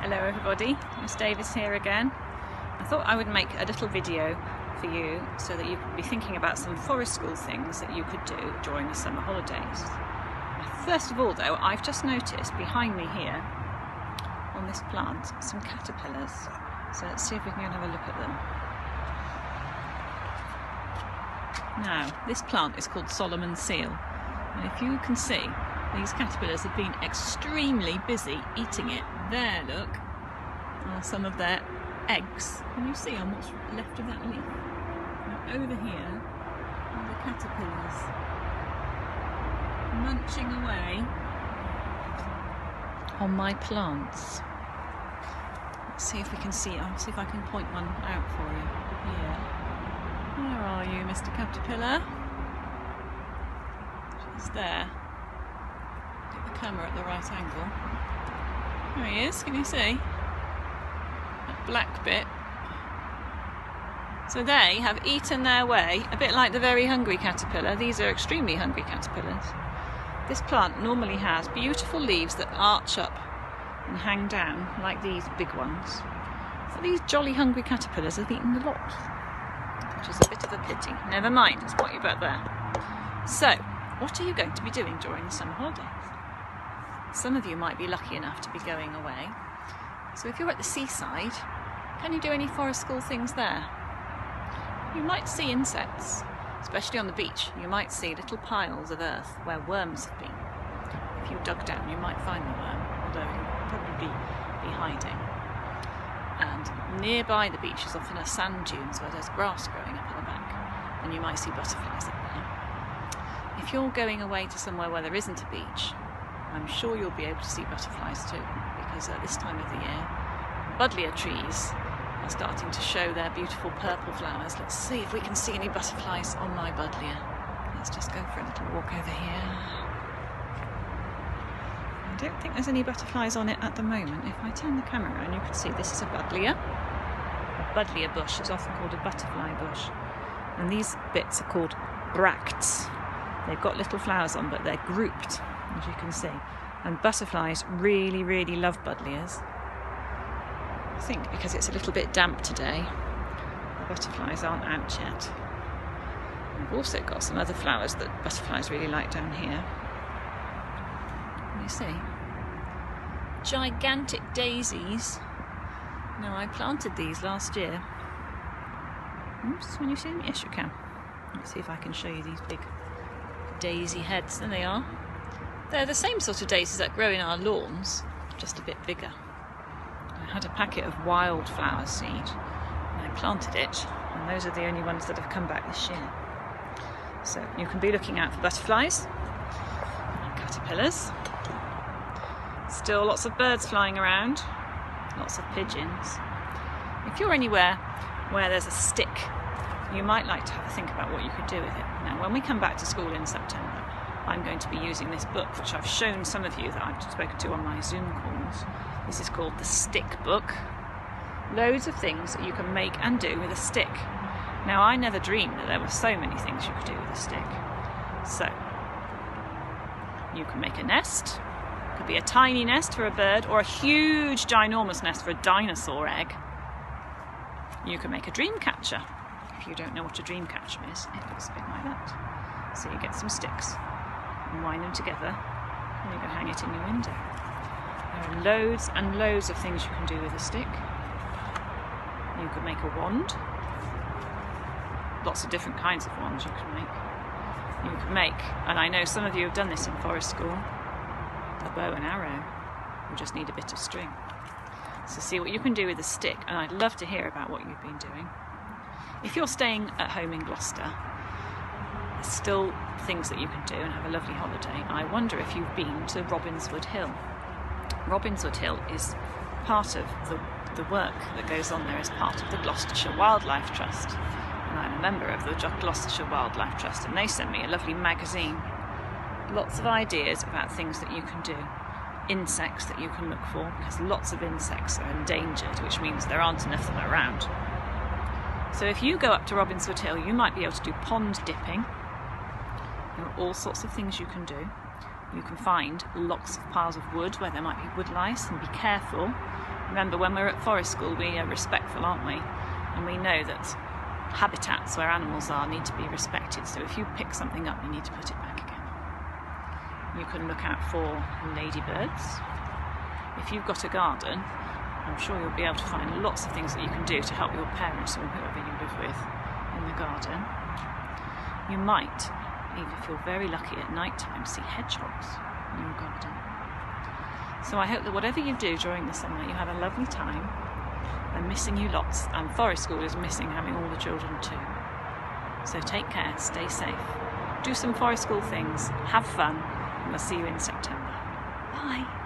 Hello everybody, Miss Davis here again. I thought I would make a little video for you so that you could be thinking about some forest school things that you could do during the summer holidays. First of all though, I've just noticed behind me here on this plant some caterpillars. So let's see if we can have a look at them. Now, this plant is called Solomon Seal, and if you can see, these caterpillars have been extremely busy eating it. There, look, are some of their eggs. Can you see on what's left of that leaf? Now, over here are the caterpillars munching away on my plants. Let's see if we can see. I'll see if I can point one out for you. Here. Where are you, Mr. Caterpillar? Just there. Get the camera at the right angle. There he is, can you see? That black bit. So they have eaten their way, a bit like the very hungry caterpillar. These are extremely hungry caterpillars. This plant normally has beautiful leaves that arch up and hang down like these big ones. So these jolly hungry caterpillars have eaten a lot, which is a bit of a pity. Never mind, let's put you back there. So, what are you going to be doing during the summer holidays? Some of you might be lucky enough to be going away. So if you're at the seaside, can you do any forest school things there? You might see insects, especially on the beach. You might see little piles of earth where worms have been. If you dug down, you might find the worm, although you'll probably be hiding. And nearby the beach is often a sand dunes where there's grass growing up at the back, and you might see butterflies up there. If you're going away to somewhere where there isn't a beach, I'm sure you'll be able to see butterflies too, because at this time of the year, buddleia trees are starting to show their beautiful purple flowers. Let's see if we can see any butterflies on my buddleia. Let's just go for a little walk over here. I don't think there's any butterflies on it at the moment. If I turn the camera around, you can see this is a buddleia. A buddleia bush is often called a butterfly bush. And these bits are called bracts. They've got little flowers on, but they're grouped, as you can see. And butterflies really, really love buddleias. I think because it's a little bit damp today, the butterflies aren't out yet. We've also got some other flowers that butterflies really like down here. Can you see? Gigantic daisies. Now, I planted these last year. Oops, can you see them? Yes, you can. Let's see if I can show you these big daisy heads. There they are. They're the same sort of daisies that grow in our lawns, just a bit bigger. I had a packet of wildflower seed and I planted it, and those are the only ones that have come back this year. So you can be looking out for butterflies and caterpillars. Still lots of birds flying around, lots of pigeons. If you're anywhere where there's a stick, you might like to have a think about what you could do with it. Now, when we come back to school in September, I'm going to be using this book, which I've shown some of you that I've spoken to on my Zoom calls. This is called the Stick Book. Loads of things that you can make and do with a stick. Now, I never dreamed that there were so many things you could do with a stick. So, you can make a nest. It could be a tiny nest for a bird, or a huge, ginormous nest for a dinosaur egg. You can make a dream catcher. If you don't know what a dream catcher is, it looks a bit like that. So you get some sticks and wind them together, and you can hang it in your window. There are loads and loads of things you can do with a stick. You can make a wand. Lots of different kinds of wands you can make. You can make, and I know some of you have done this in forest school, a bow and arrow. You just need a bit of string. So see what you can do with a stick, and I'd love to hear about what you've been doing. If you're staying at home in Gloucester, there's still things that you can do and have a lovely holiday. I wonder if you've been to Robbinswood Hill. Robbinswood Hill is part of the work that goes on there as part of the Gloucestershire Wildlife Trust. And I'm a member of the Gloucestershire Wildlife Trust, and they sent me a lovely magazine. Lots of ideas about things that you can do. Insects that you can look for, because lots of insects are endangered, which means there aren't enough of them around. So if you go up to Robbinswood Hill, you might be able to do pond dipping. There are all sorts of things you can do. You can find lots of piles of wood where there might be wood lice, and be careful Remember, when we're at forest school, we are respectful, aren't we? And we know that habitats where animals are need to be respected. So if you pick something up, you need to put it back again. You can look out for ladybirds. If you've got a garden, I'm sure you'll be able to find lots of things that you can do to help your parents or whoever you live with in the garden. You might, even if you're very lucky at night time, see hedgehogs in your garden. So I hope that whatever you do during the summer, you have a lovely time. I'm missing you lots, and forest school is missing having all the children too. So take care, stay safe, do some forest school things, have fun, and we'll see you in September. Bye.